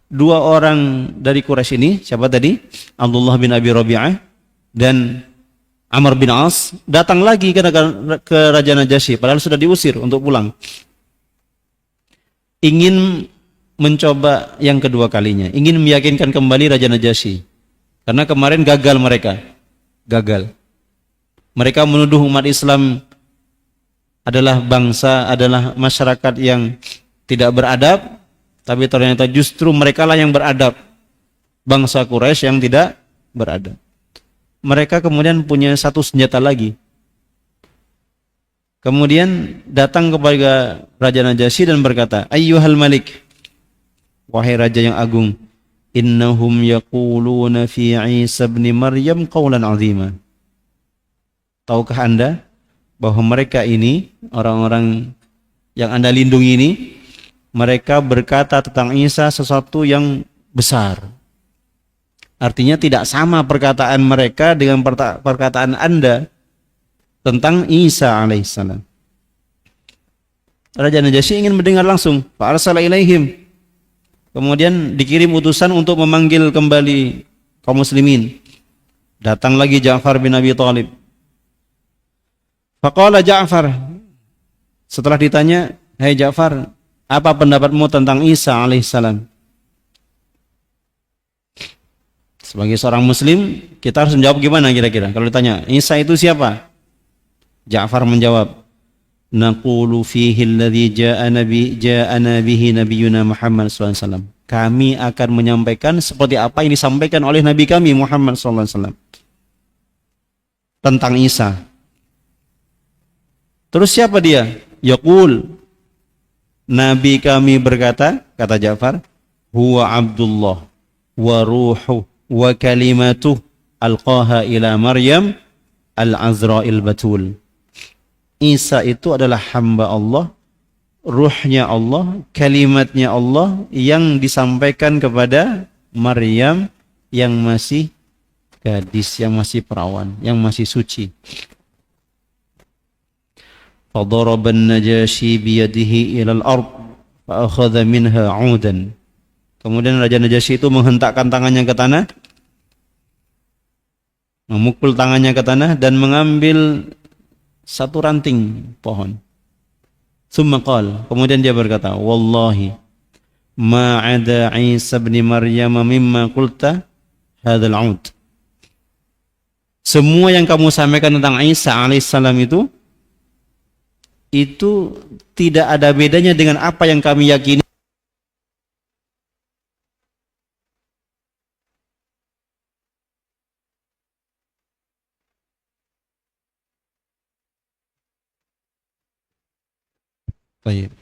dua orang dari Quraisy ini, siapa tadi? Abdullah bin Abi Rabi'ah dan Amr bin As, datang lagi ke Raja Najasyi, padahal sudah diusir untuk pulang. Ingin mencoba yang kedua kalinya, ingin meyakinkan kembali Raja Najasyi. Karena kemarin gagal mereka. Gagal. Mereka menuduh umat Islam adalah bangsa, adalah masyarakat yang tidak beradab, tapi ternyata justru merekalah yang beradab. Bangsa Quraisy yang tidak beradab. Mereka kemudian punya satu senjata lagi. Kemudian datang kepada Raja Najasyi dan berkata, "Ayyuhal Malik, wahai Raja yang agung, innahum yaquluna fi Isa ibn Maryam qawlan 'azima." Tahukah Anda bahwa mereka ini, orang-orang yang Anda lindungi ini, mereka berkata tentang Isa sesuatu yang besar. Artinya tidak sama perkataan mereka dengan perkataan Anda tentang Isa alaihissalam. Raja Najasyi ingin mendengar langsung. Fa'arsala ilaihim. Kemudian dikirim utusan untuk memanggil kembali kaum muslimin. Datang lagi Ja'far bin Abi Thalib. Faqala Ja'far, setelah ditanya, "Hai Ja'far, apa pendapatmu tentang Isa alaihissalam?" Sebagai seorang muslim, kita harus menjawab gimana kira-kira? Kalau ditanya, Isa itu siapa? Ja'far menjawab, "Naqulu fihi alladhi ja'ana bihi nabiyuna Muhammad sallallahu alaihi wasallam." Kami akan menyampaikan seperti apa yang disampaikan oleh Nabi kami Muhammad sallallahu alaihi wasallam tentang Isa. Terus siapa dia? Yaqul, Nabi kami berkata, kata Ja'far, huwa Abdullah wa ruhu wa kalimatuh alqaha ila Maryam al-Azra'il Batul. Isa itu adalah hamba Allah, ruhnya Allah, kalimatnya Allah yang disampaikan kepada Maryam yang masih gadis, yang masih perawan, yang masih suci. فضرب النجاشي بيده إلى الأرض فأخذ منها عودا. Kemudian Raja Najasyi itu menghentakkan tangannya ke tanah, memukul tangannya ke tanah dan mengambil satu ranting pohon. Tsumma qala, kemudian dia berkata, "Wallahi ma 'ada Isa bin Maryam mimma qulta hadzal 'ud." Semua yang kamu sampaikan tentang Isa alaihissalam itu tidak ada bedanya dengan apa yang kami yakini. Baik.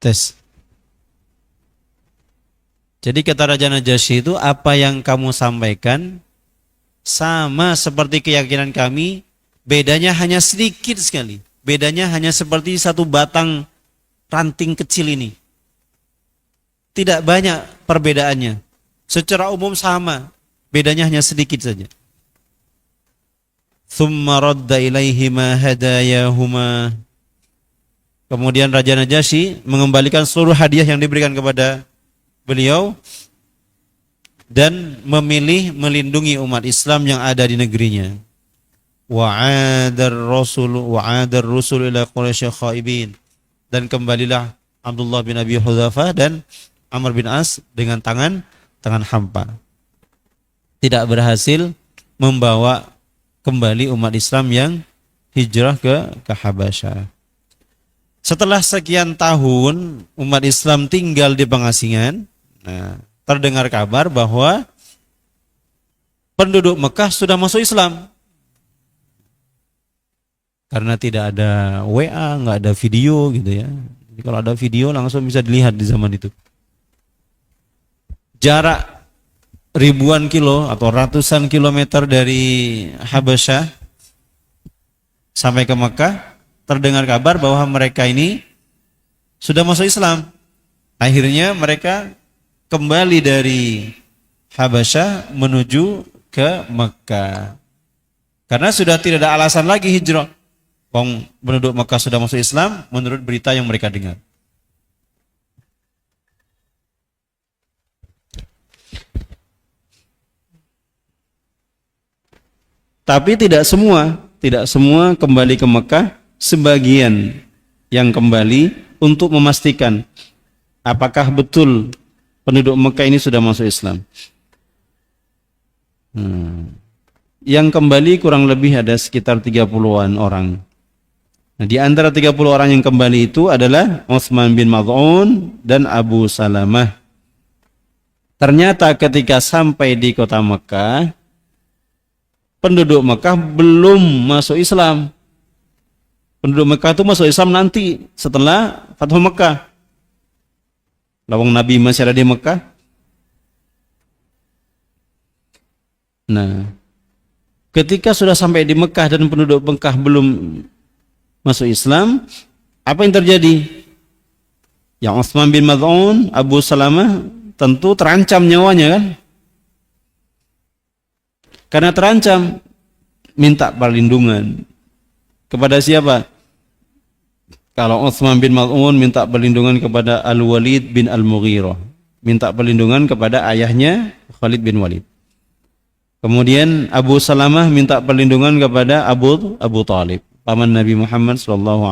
Tes. Jadi kata Raja Najasyi itu, apa yang kamu sampaikan sama seperti keyakinan kami, bedanya hanya sedikit sekali. Bedanya hanya seperti satu batang ranting kecil ini. Tidak banyak perbedaannya. Secara umum sama, bedanya hanya sedikit saja. Tsumma radda ilaihima hadayahuma. Kemudian Raja Najasyi mengembalikan seluruh hadiah yang diberikan kepada beliau dan memilih melindungi umat Islam yang ada di negerinya. Wa'adar rusul ila Quraisy khaibin. Dan kembalilah Abdullah bin Abi Hudzafah dan Amr bin As dengan tangan hampa. Tidak berhasil membawa kembali umat Islam yang hijrah ke Habasyah. Setelah sekian tahun umat Islam tinggal di pengasingan, terdengar kabar bahwa penduduk Mekah sudah masuk Islam. Karena tidak ada WA, nggak ada video gitu ya. Jadi kalau ada video langsung bisa dilihat di zaman itu. Jarak ribuan kilo atau ratusan kilometer dari Habasyah sampai ke Mekah, terdengar kabar bahwa mereka ini sudah masuk Islam. Akhirnya mereka kembali dari Habasyah menuju ke Mekah. Karena sudah tidak ada alasan lagi hijrah. Wong penduduk Mekah sudah masuk Islam menurut berita yang mereka dengar. Tapi tidak semua kembali ke Mekah, sebagian yang kembali untuk memastikan apakah betul penduduk Mekah ini sudah masuk Islam. Yang kembali kurang lebih ada sekitar 30-an orang. Nah, di antara 30 orang yang kembali itu adalah Utsman bin Maz'un dan Abu Salamah. Ternyata ketika sampai di kota Mekah, penduduk Mekah belum masuk Islam. Penduduk Mekah itu masuk Islam nanti setelah Fathu Mekah. Lawang Nabi masih ada di Mekah. Nah, ketika sudah sampai di Mekah dan penduduk Mekah belum masuk Islam, apa yang terjadi? Yang Utsman bin Maz'un, Abu Salamah tentu terancam nyawanya kan? Karena terancam, minta perlindungan kepada siapa? Kalau Utsman bin Maz'un minta perlindungan kepada Al-Walid bin Al-Mughirah, minta perlindungan kepada ayahnya Khalid bin Walid. Kemudian Abu Salamah minta perlindungan kepada Abu Talib, paman Nabi Muhammad SAW,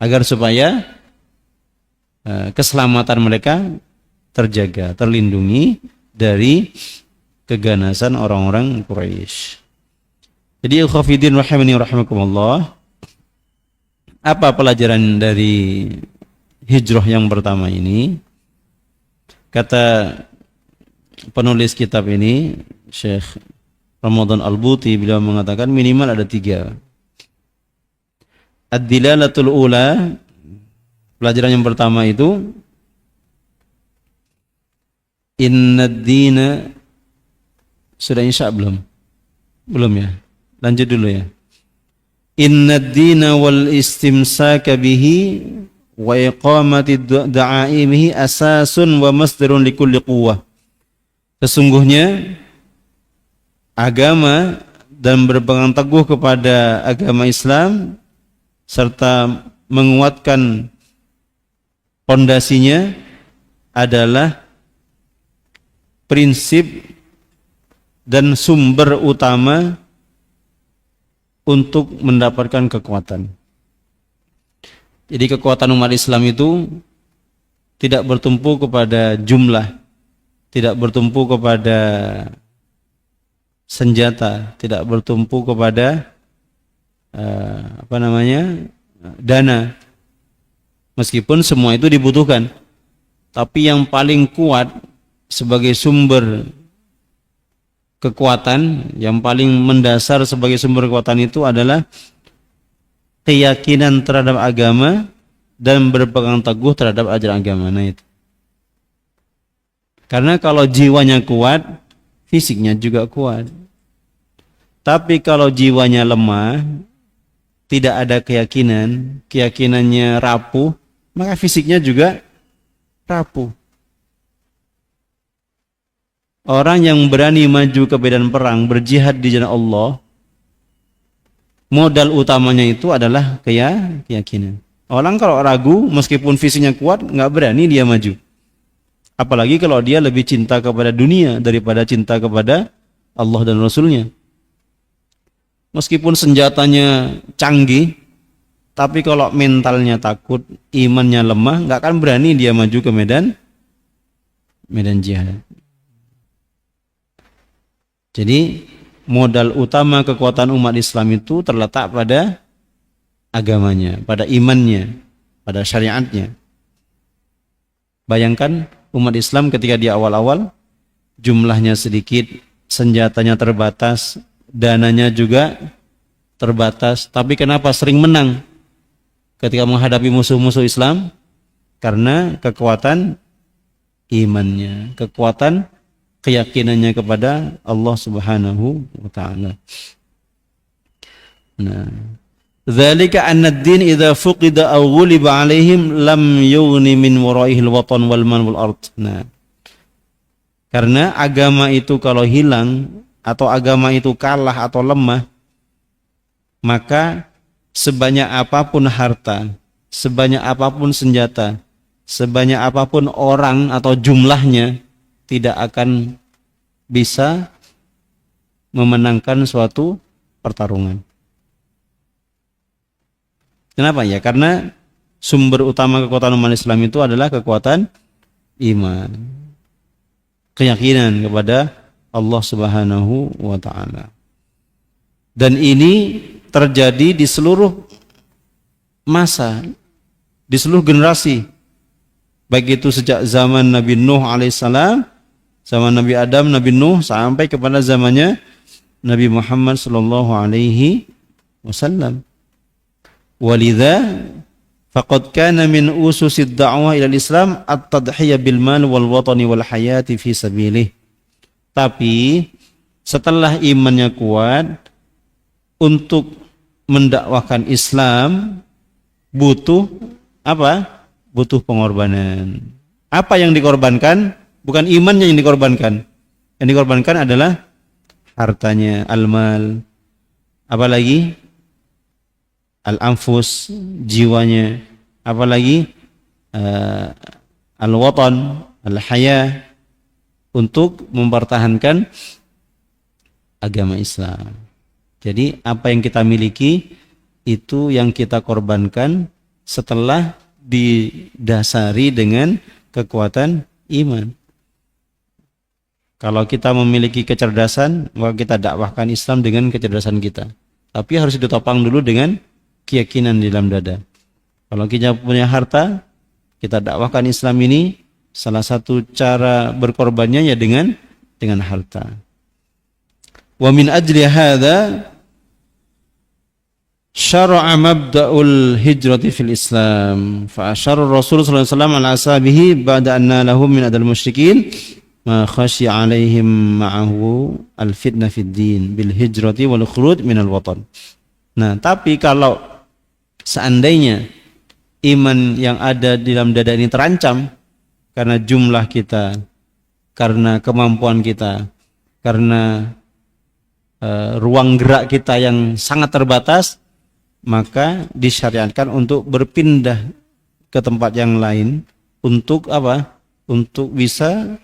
agar supaya keselamatan mereka terjaga, terlindungi dari keganasan orang-orang Quraisy. Jadi ikhwafidin rahimani rahimakumullah, apa pelajaran dari hijrah yang pertama ini? Kata penulis kitab ini, Syekh Ramadan Al-Buti, beliau mengatakan minimal ada 3. Ad-dilalatul ula, pelajaran yang pertama itu, innad dina, sudah insya belum? Belum ya? Lanjut dulu ya. Innad dina wal istimsaka bihi wa iqamati da'aimihi asasun wa masdarun likulli quwwah. Sesungguhnya agama dan berpegang teguh kepada agama Islam serta menguatkan pondasinya adalah prinsip dan sumber utama untuk mendapatkan kekuatan. Jadi kekuatan umat Islam itu tidak bertumpu kepada jumlah, tidak bertumpu kepada senjata, tidak bertumpu kepada dana. Meskipun semua itu dibutuhkan, tapi yang paling kuat sebagai sumber kekuatan, yang paling mendasar sebagai sumber kekuatan itu adalah keyakinan terhadap agama dan berpegang teguh terhadap ajaran agama. Nah itu. Karena kalau jiwanya kuat, fisiknya juga kuat. Tapi kalau jiwanya lemah, tidak ada keyakinan, keyakinannya rapuh, maka fisiknya juga rapuh. Orang yang berani maju ke medan perang, berjihad di jalan Allah, modal utamanya itu adalah keyakinan. Orang kalau ragu, meskipun fisiknya kuat, nggak berani dia maju. Apalagi kalau dia lebih cinta kepada dunia daripada cinta kepada Allah dan Rasulnya. Meskipun senjatanya canggih, tapi kalau mentalnya takut, imannya lemah, nggak akan berani dia maju ke medan jihad. Jadi modal utama kekuatan umat Islam itu terletak pada agamanya, pada imannya, pada syariatnya. Bayangkan umat Islam ketika di awal-awal jumlahnya sedikit, senjatanya terbatas, dananya juga terbatas, tapi kenapa sering menang ketika menghadapi musuh-musuh Islam? Karena kekuatan imannya, kekuatan keyakinannya kepada Allah Subhanahu wa taala. Nah, dzalika anna ad-din idza fuqida aw ghuliba 'alaihim lam yughni min wara'ihi al-watan wal man wal ard. Nah, karena agama itu kalau hilang atau agama itu kalah atau lemah, maka sebanyak apapun harta, sebanyak apapun senjata, sebanyak apapun orang atau jumlahnya, tidak akan bisa memenangkan suatu pertarungan. Kenapa ya? Karena sumber utama kekuatan umat Islam itu adalah kekuatan iman, keyakinan kepada Allah Subhanahu wa ta'ala. Dan ini terjadi di seluruh masa, di seluruh generasi, baik itu sejak zaman Nabi Nuh alaihissalam, zaman Nabi Adam, Nabi Nuh, sampai kepada zamannya Nabi Muhammad sallallahu alaihi wasallam. Walidha faqad kana min ususid da'wah ila Islam at-tadhiyah bil mal wal watani wal hayati fi sabilih. Tapi setelah imannya kuat, untuk mendakwahkan Islam butuh apa? Butuh pengorbanan. Apa yang dikorbankan? Bukan imannya yang dikorbankan. Yang dikorbankan adalah hartanya, al-mal, apalagi al-anfus, jiwanya, apalagi al-watan, al-haya, untuk mempertahankan agama Islam. Jadi apa yang kita miliki itu yang kita korbankan setelah didasari dengan kekuatan iman. Kalau kita memiliki kecerdasan, maka kita dakwahkan Islam dengan kecerdasan kita. Tapi harus ditopang dulu dengan keyakinan di dalam dada. Kalau kita punya harta, kita dakwahkan Islam ini, salah satu cara berkorbannya ya dengan harta. Wa min ajli hadza syara'a mabda'ul hijrati fil Islam. Fa asyara Rasul sallallahu alaihi wasallam ala ashabihi ba'da anna lahum min adal musyrikin ma khasya 'alaihim ma'ahu al-fitnah fid din bil hijrati wal khuruj minal watan. Nah, tapi kalau seandainya iman yang ada di dalam dada ini terancam karena jumlah kita, karena kemampuan kita, karena ruang gerak kita yang sangat terbatas, maka disyariatkan untuk berpindah ke tempat yang lain untuk apa? Untuk bisa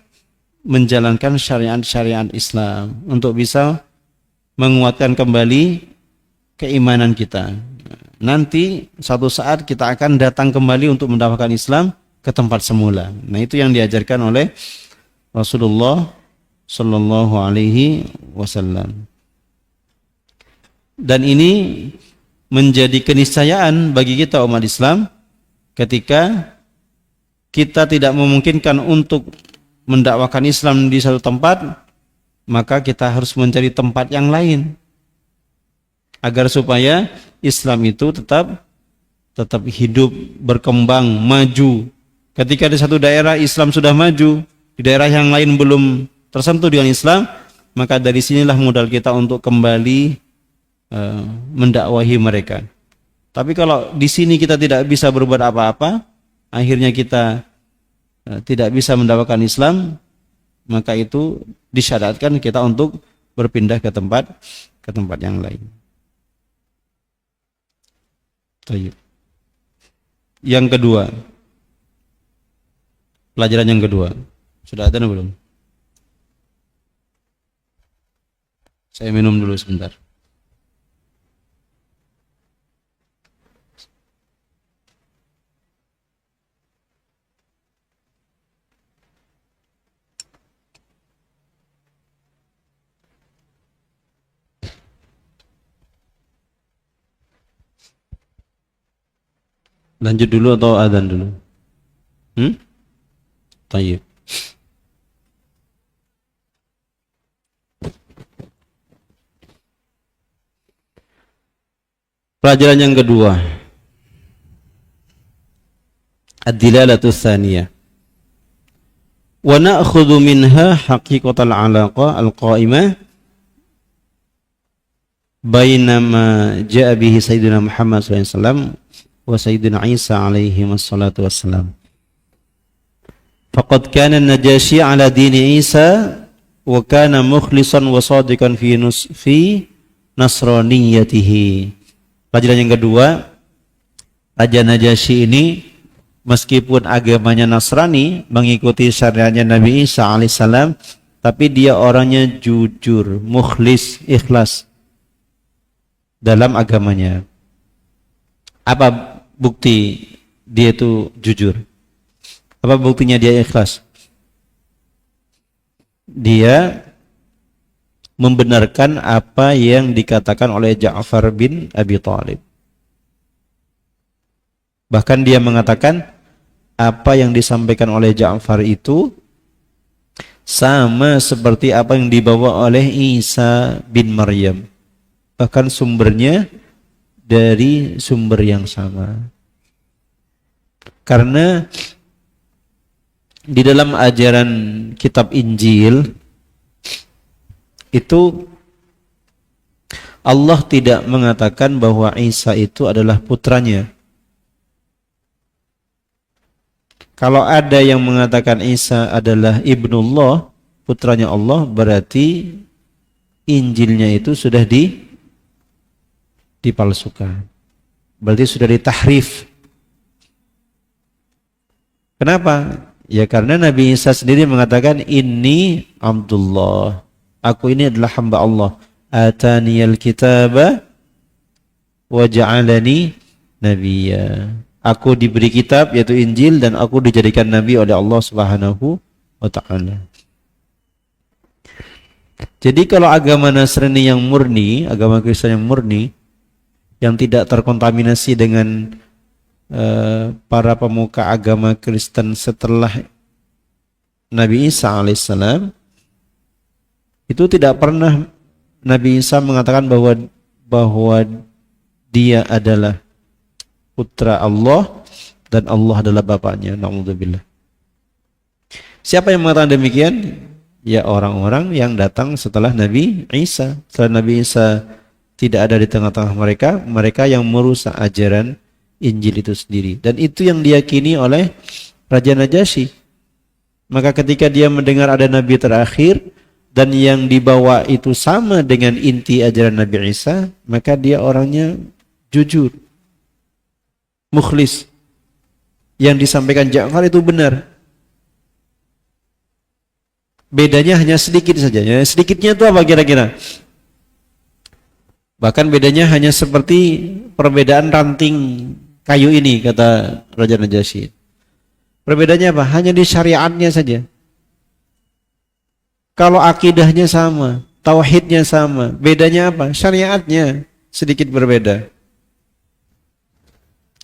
menjalankan syariat-syariat Islam, untuk bisa menguatkan kembali keimanan kita. Nanti suatu saat kita akan datang kembali untuk mendapatkan Islam ke tempat semula. Nah, itu yang diajarkan oleh Rasulullah sallallahu alaihi wasallam. Dan ini menjadi keniscayaan bagi kita umat Islam ketika kita tidak memungkinkan untuk mendakwakan Islam di satu tempat, maka kita harus mencari tempat yang lain agar supaya Islam itu tetap hidup, berkembang, maju. Ketika di satu daerah Islam sudah maju, di daerah yang lain belum tersentuh dengan Islam, maka dari sinilah modal kita untuk kembali mendakwahi mereka. Tapi kalau di sini kita tidak bisa berbuat apa-apa, akhirnya kita tidak bisa mendakwakan Islam, maka itu disyariatkan kita untuk berpindah ke tempat yang lain. Yang kedua, pelajaran yang kedua, sudah ada belum? Saya minum dulu sebentar. Lanjut dulu atau adzan dulu? Tayyib. Pelajaran yang kedua, ad-dilalatu tsaniyah. Wa na'khudhu minha haqiqatal 'alaqah al-qa'imah bainama ja'a bihi sayyidina Muhammad sallallahu alaihi wasallam wa sayyidina Isa alaihi wassalatu wassalam. Faqad kana an-Najashi ala dini Isa wa kana mukhlishan wa sadiqan fi nasraniyatihi Pelajaran yang kedua, Raja Najasyi ini meskipun agamanya Nasrani, mengikuti syariatnya Nabi Isa alaihissalam, tapi dia orangnya jujur, mukhlis, ikhlas dalam agamanya. Apa bukti dia itu jujur? Apa buktinya dia ikhlas? Dia membenarkan apa yang dikatakan oleh Ja'far bin Abi Thalib. Bahkan dia mengatakan apa yang disampaikan oleh Ja'far itu sama seperti apa yang dibawa oleh Isa bin Maryam. Bahkan sumbernya dari sumber yang sama. Karena di dalam ajaran kitab Injil itu Allah tidak mengatakan bahwa Isa itu adalah putranya. Kalau ada yang mengatakan Isa adalah ibnullah, putranya Allah, berarti Injilnya itu sudah dipalsukan. Berarti sudah ditahrif. Kenapa? Ya karena Nabi Isa sendiri mengatakan ini Abdullah. Aku ini adalah hamba Allah. Ataniyal kitaba wa ja'alani nabiyya. Aku diberi kitab yaitu Injil dan aku dijadikan nabi oleh Allah Subhanahu wa taala. Jadi kalau agama Nasrani yang murni, agama Kristen yang murni, yang tidak terkontaminasi dengan para pemuka agama Kristen setelah Nabi Isa alaihissalam, itu tidak pernah Nabi Isa mengatakan bahwa dia adalah putra Allah dan Allah adalah bapaknya. Na'udzubillah. Siapa yang mengatakan demikian? Ya orang-orang yang datang setelah Nabi Isa. Setelah Nabi Isa tidak ada di tengah-tengah mereka, mereka yang merusak ajaran Injil itu sendiri. Dan itu yang diyakini oleh Raja Najasyi. Maka ketika dia mendengar ada Nabi terakhir dan yang dibawa itu sama dengan inti ajaran Nabi Isa, maka dia orangnya jujur, mukhlis. Yang disampaikan Ja'far itu benar. Bedanya hanya sedikit saja. Ya, sedikitnya itu apa kira-kira? Bahkan bedanya hanya seperti perbedaan ranting kayu ini, kata Raja Najasyi. Perbedaannya apa? Hanya di syariatnya saja. Kalau akidahnya sama, tauhidnya sama, bedanya apa? Syariatnya sedikit berbeda.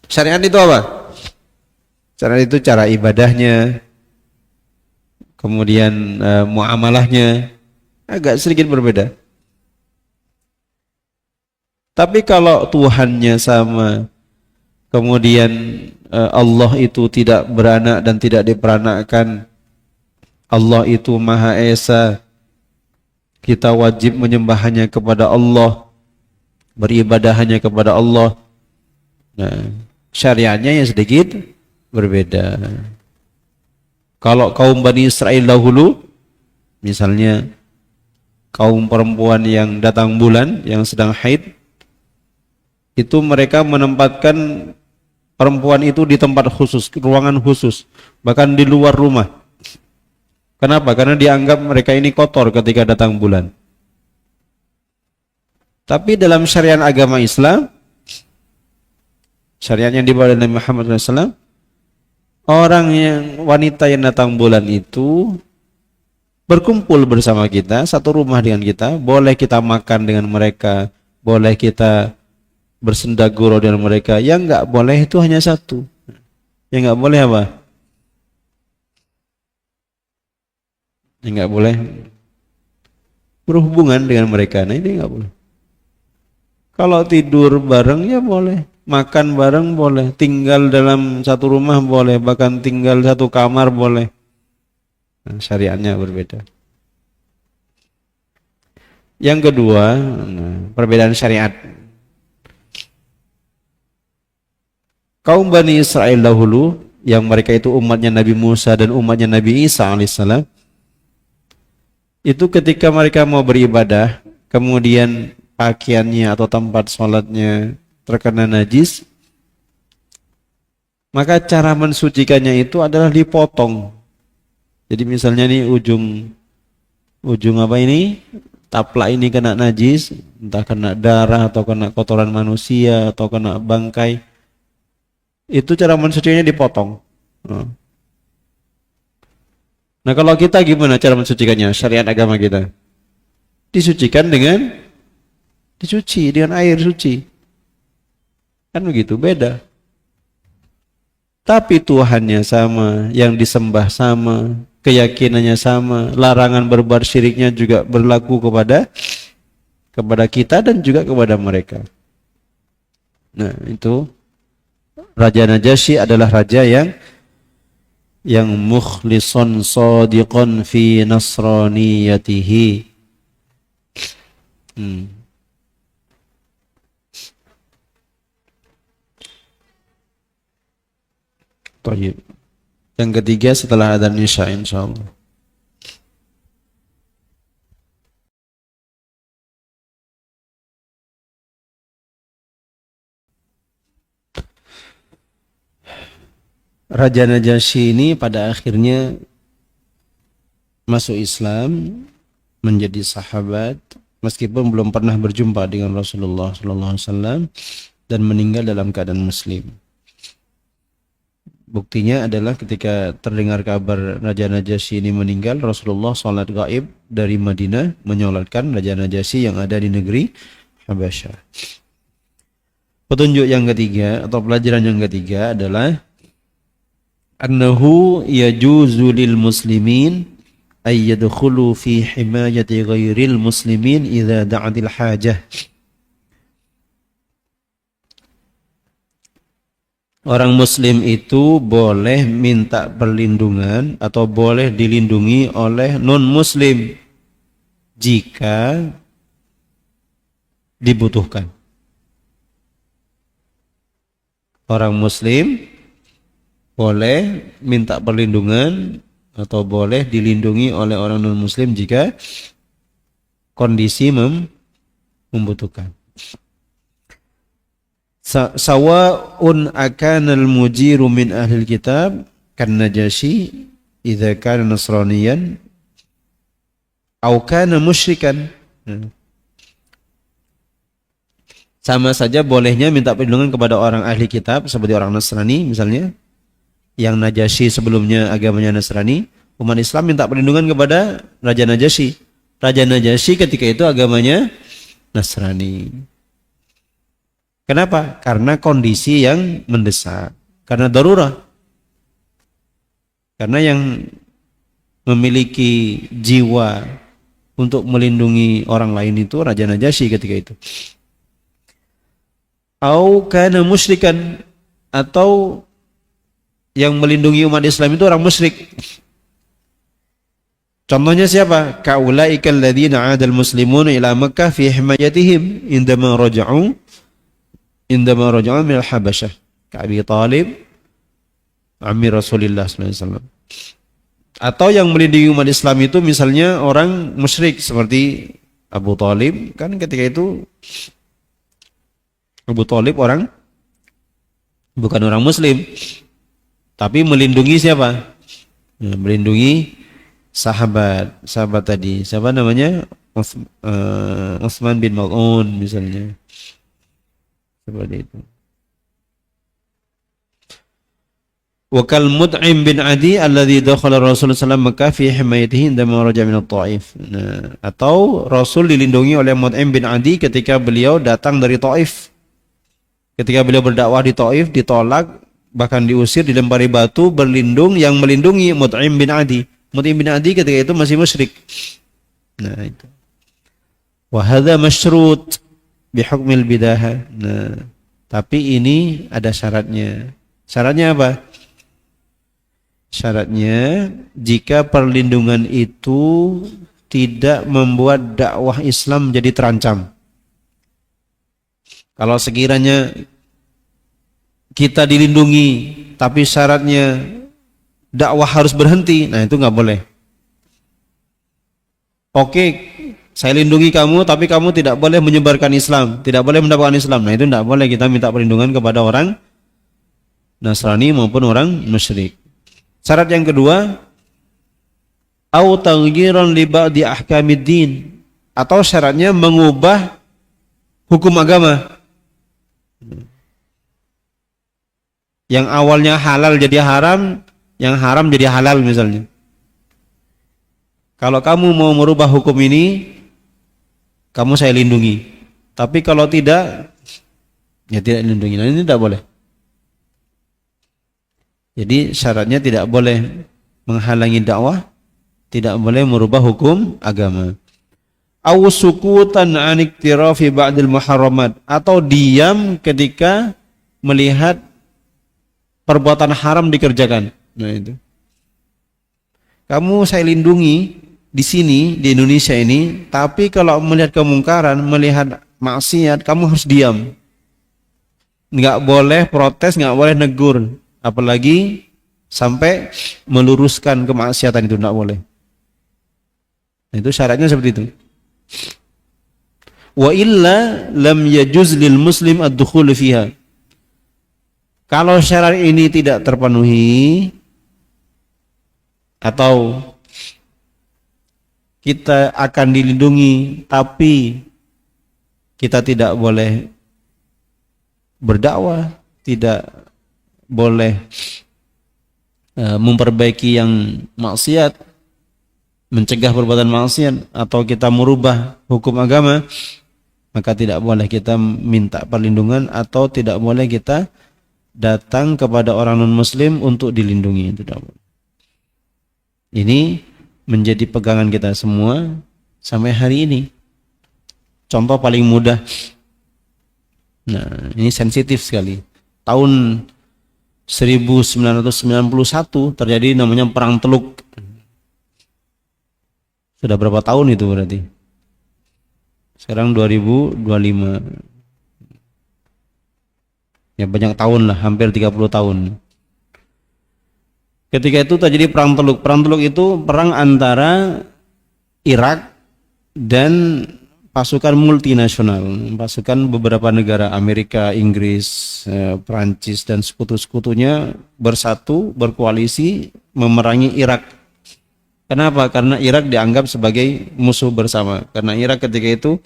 Syariat itu apa? Syariat itu cara ibadahnya, kemudian muamalahnya agak sedikit berbeda. Tapi kalau Tuhannya sama, kemudian Allah itu tidak beranak dan tidak diperanakkan, Allah itu Maha Esa, kita wajib menyembah kepada Allah, beribadah hanya kepada Allah. Nah, syariatnya yang sedikit berbeda. Kalau kaum Bani Israel dahulu, misalnya kaum perempuan yang datang bulan, yang sedang haid, itu mereka menempatkan perempuan itu di tempat khusus, ruangan khusus, bahkan di luar rumah. Kenapa? Karena dianggap mereka ini kotor ketika datang bulan. Tapi dalam syariat agama Islam, syariat yang dibawa oleh Nabi Muhammad SAW, orang yang wanita yang datang bulan itu berkumpul bersama kita, satu rumah dengan kita, boleh kita makan dengan mereka, boleh kita bersendagurau dengan mereka. Yang enggak boleh itu hanya satu. Yang enggak boleh apa? Yang enggak boleh berhubungan dengan mereka. Nah ini enggak boleh. Kalau tidur bareng ya boleh, makan bareng boleh, tinggal dalam satu rumah boleh, bahkan tinggal satu kamar boleh. Nah, syariatnya berbeda. Yang kedua, perbedaan syariat. Kaum Bani Israel dahulu, yang mereka itu umatnya Nabi Musa dan umatnya Nabi Isa alaihissalam, itu ketika mereka mau beribadah, kemudian pakaiannya atau tempat sholatnya terkena najis, maka cara mensucikannya itu adalah dipotong. Jadi misalnya nih ujung apa ini, taplak ini kena najis, entah kena darah atau kena kotoran manusia atau kena bangkai, itu cara mensucikannya dipotong. Nah kalau kita gimana cara mensucikannya? Syariat agama kita disucikan dengan dicuci dengan air suci, kan begitu, beda. Tapi Tuhannya sama, yang disembah sama, keyakinannya sama, larangan berbuat syiriknya juga berlaku kepada kita dan juga kepada mereka. Nah itu Raja Najasyi adalah raja yang mukhlison sadiqon fi nasraniyatihi. Baik. Yang ketiga setelah adzan Isya insyaallah. Raja Najasyi ini pada akhirnya masuk Islam, menjadi sahabat meskipun belum pernah berjumpa dengan Rasulullah SAW dan meninggal dalam keadaan muslim. Buktinya adalah ketika terdengar kabar Raja Najasyi ini meninggal, Rasulullah salat gaib dari Madinah menyolatkan Raja Najasyi yang ada di negeri Habasyah. Petunjuk yang ketiga atau pelajaran yang ketiga adalah annahu yajuzu lil muslimin ay yadkhulu fi himayati ghairil muslimin idza da'atil hajah. Orang muslim itu boleh minta perlindungan atau boleh dilindungi oleh non-muslim jika dibutuhkan. Orang muslim boleh minta perlindungan atau boleh dilindungi oleh orang non-muslim jika kondisi membutuhkan. Sawa'un akanal mujiru min ahlil kitab kan Najasyi idza kana nasraniyan aw kana musyrikan. Sama saja bolehnya minta perlindungan kepada orang ahli kitab seperti orang Nasrani misalnya, yang Najasyi sebelumnya agamanya Nasrani, umat Islam minta perlindungan kepada Raja Najasyi. Raja Najasyi ketika itu agamanya Nasrani. Kenapa? Karena kondisi yang mendesak, karena darurat. Karena yang memiliki jiwa untuk melindungi orang lain itu Raja Najasyi ketika itu. Au kana musyrikan, atau yang melindungi umat Islam itu orang musyrik. Contohnya siapa? Kaulaikal ladzina 'adal muslimuna ila Makkah fi himayatihim indama raja'u min al-Habasyah, ka Abi Thalib ammi Rasulillah sallallahu alaihi wasallam. Atau yang melindungi umat Islam itu misalnya orang musyrik seperti Abu Thalib, kan ketika itu Abu Thalib bukan orang muslim, tapi melindungi siapa? Melindungi sahabat tadi. Siapa namanya? Utsman bin Maz'un misalnya. Seperti itu. Wa kal Mut'im bin Adi alladhi dakhala Rasulullah sallallahu alaihi wasallam Makkah fi himayatihi indama raja'a min at-Thaif. Nah, atau Rasul dilindungi oleh Mut'im bin Adi ketika beliau datang dari Thaif. Ketika beliau berdakwah di Thaif, ditolak, bahkan diusir, dilempari batu, berlindung, yang melindungi Mut'im bin Adi. Mut'im bin Adi ketika itu masih musyrik. Nah itu. Wa hadza masyrut bi hukmil bidah. Nah, tapi ini ada syaratnya. Syaratnya apa? Syaratnya jika perlindungan itu tidak membuat dakwah Islam menjadi terancam. Kalau sekiranya kita dilindungi tapi syaratnya dakwah harus berhenti, nah itu nggak boleh. Oke, saya lindungi kamu, tapi kamu tidak boleh menyebarkan Islam, tidak boleh mendapatkan Islam. Nah itu tidak boleh kita minta perlindungan kepada orang Nasrani maupun orang musyrik. Syarat yang kedua, au taghyiran li ba'di ahkamiddin, atau syaratnya mengubah hukum agama. Yang awalnya halal jadi haram, yang haram jadi halal misalnya. Kalau kamu mau merubah hukum ini, kamu saya lindungi. Tapi kalau tidak, ya tidak lindungi. Nah, ini tidak boleh. Jadi syaratnya tidak boleh menghalangi dakwah, tidak boleh merubah hukum agama. Aw sukutan an iktirafi ba'dil muharramat, atau diam ketika melihat perbuatan haram dikerjakan. Nah itu. Kamu saya lindungi di sini, di Indonesia ini, tapi kalau melihat kemungkaran, melihat maksiat, kamu harus diam. Nggak boleh protes, nggak boleh negur, apalagi sampai meluruskan kemaksiatan itu, nggak boleh. Nah, itu syaratnya seperti itu. Wa illa lam yajuz lil muslim ad-dukhul fiha. Kalau syarat ini tidak terpenuhi, atau kita akan dilindungi tapi kita tidak boleh berdakwah, tidak boleh memperbaiki yang maksiat, mencegah perbuatan maksiat, atau kita merubah hukum agama, maka tidak boleh kita minta perlindungan atau tidak boleh kita datang kepada orang non-muslim untuk dilindungi. Tidak boleh. Ini menjadi pegangan kita semua sampai hari ini. Contoh paling mudah. Nah, ini sensitif sekali. Tahun 1991 terjadi namanya Perang Teluk. Sudah berapa tahun itu berarti? Sekarang 2025. Ya banyak tahun lah, hampir 30 tahun. Ketika itu terjadi Perang Teluk. Perang Teluk itu perang antara Irak dan pasukan multinasional, pasukan beberapa negara, Amerika, Inggris, Perancis dan sekutu-sekutunya bersatu, berkoalisi memerangi Irak. Kenapa? Karena Irak dianggap sebagai musuh bersama. Karena Irak ketika itu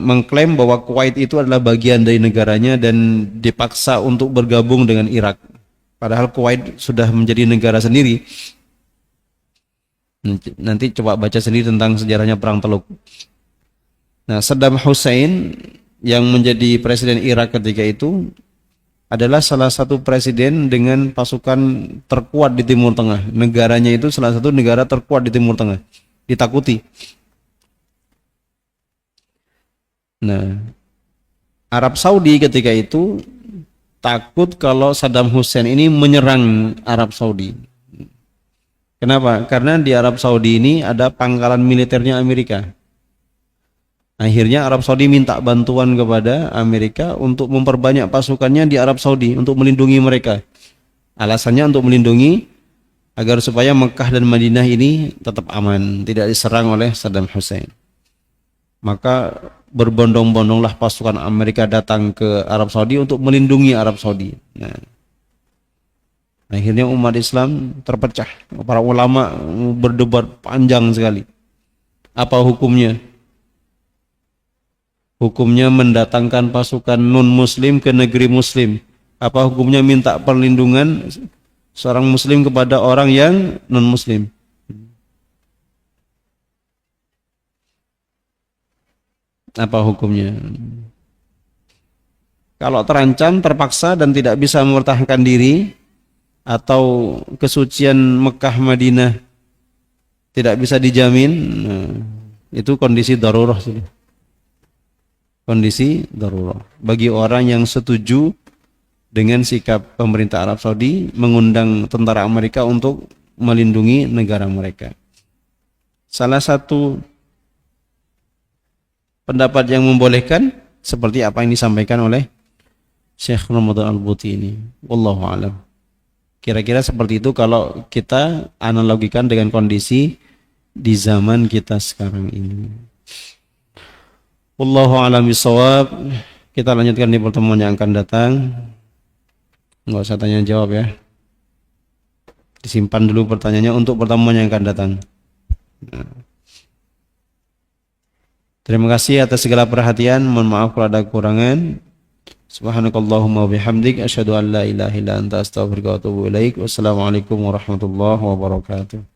mengklaim bahwa Kuwait itu adalah bagian dari negaranya dan dipaksa untuk bergabung dengan Irak. Padahal Kuwait sudah menjadi negara sendiri. Nanti coba baca sendiri tentang sejarahnya Perang Teluk. Nah, Saddam Hussein yang menjadi presiden Irak ketika itu adalah salah satu presiden dengan pasukan terkuat di Timur Tengah. Negaranya itu salah satu negara terkuat di Timur Tengah. Ditakuti. Nah, Arab Saudi ketika itu takut kalau Saddam Hussein ini menyerang Arab Saudi. Kenapa? Karena di Arab Saudi ini ada pangkalan militernya Amerika. Akhirnya Arab Saudi minta bantuan kepada Amerika untuk memperbanyak pasukannya di Arab Saudi untuk melindungi mereka. Alasannya untuk melindungi agar supaya Mekah dan Madinah ini tetap aman, tidak diserang oleh Saddam Hussein. Maka berbondong-bondonglah pasukan Amerika datang ke Arab Saudi untuk melindungi Arab Saudi. Nah, akhirnya umat Islam terpecah. Para ulama berdebat panjang sekali. Apa hukumnya? Hukumnya mendatangkan pasukan non-muslim ke negeri muslim. Apa hukumnya minta perlindungan seorang muslim kepada orang yang non-muslim? Apa hukumnya? Kalau terancam, terpaksa dan tidak bisa mempertahankan diri, atau kesucian Mekah Madinah tidak bisa dijamin, nah, itu kondisi darurat. Kondisi darurat bagi orang yang setuju dengan sikap pemerintah Arab Saudi mengundang tentara Amerika untuk melindungi negara mereka. Salah satu pendapat yang membolehkan seperti apa yang disampaikan oleh Syekh Ramadan Al-Buti ini. Wallahu a'lam. Kira-kira seperti itu kalau kita analogikan dengan kondisi di zaman kita sekarang ini. Wallahu a'lam bishawab. Kita lanjutkan di pertemuan yang akan datang. Enggak usah tanya jawab ya. Disimpan dulu pertanyaannya untuk pertemuan yang akan datang. Terima kasih atas segala perhatian. Mohon maaf kalau ada kekurangan. Subhanakallahumma wabihamdik asyhadu an la ilaha illa anta astaghfiruka wa atubu ilaik. Wassalamualaikum warahmatullahi wabarakatuh.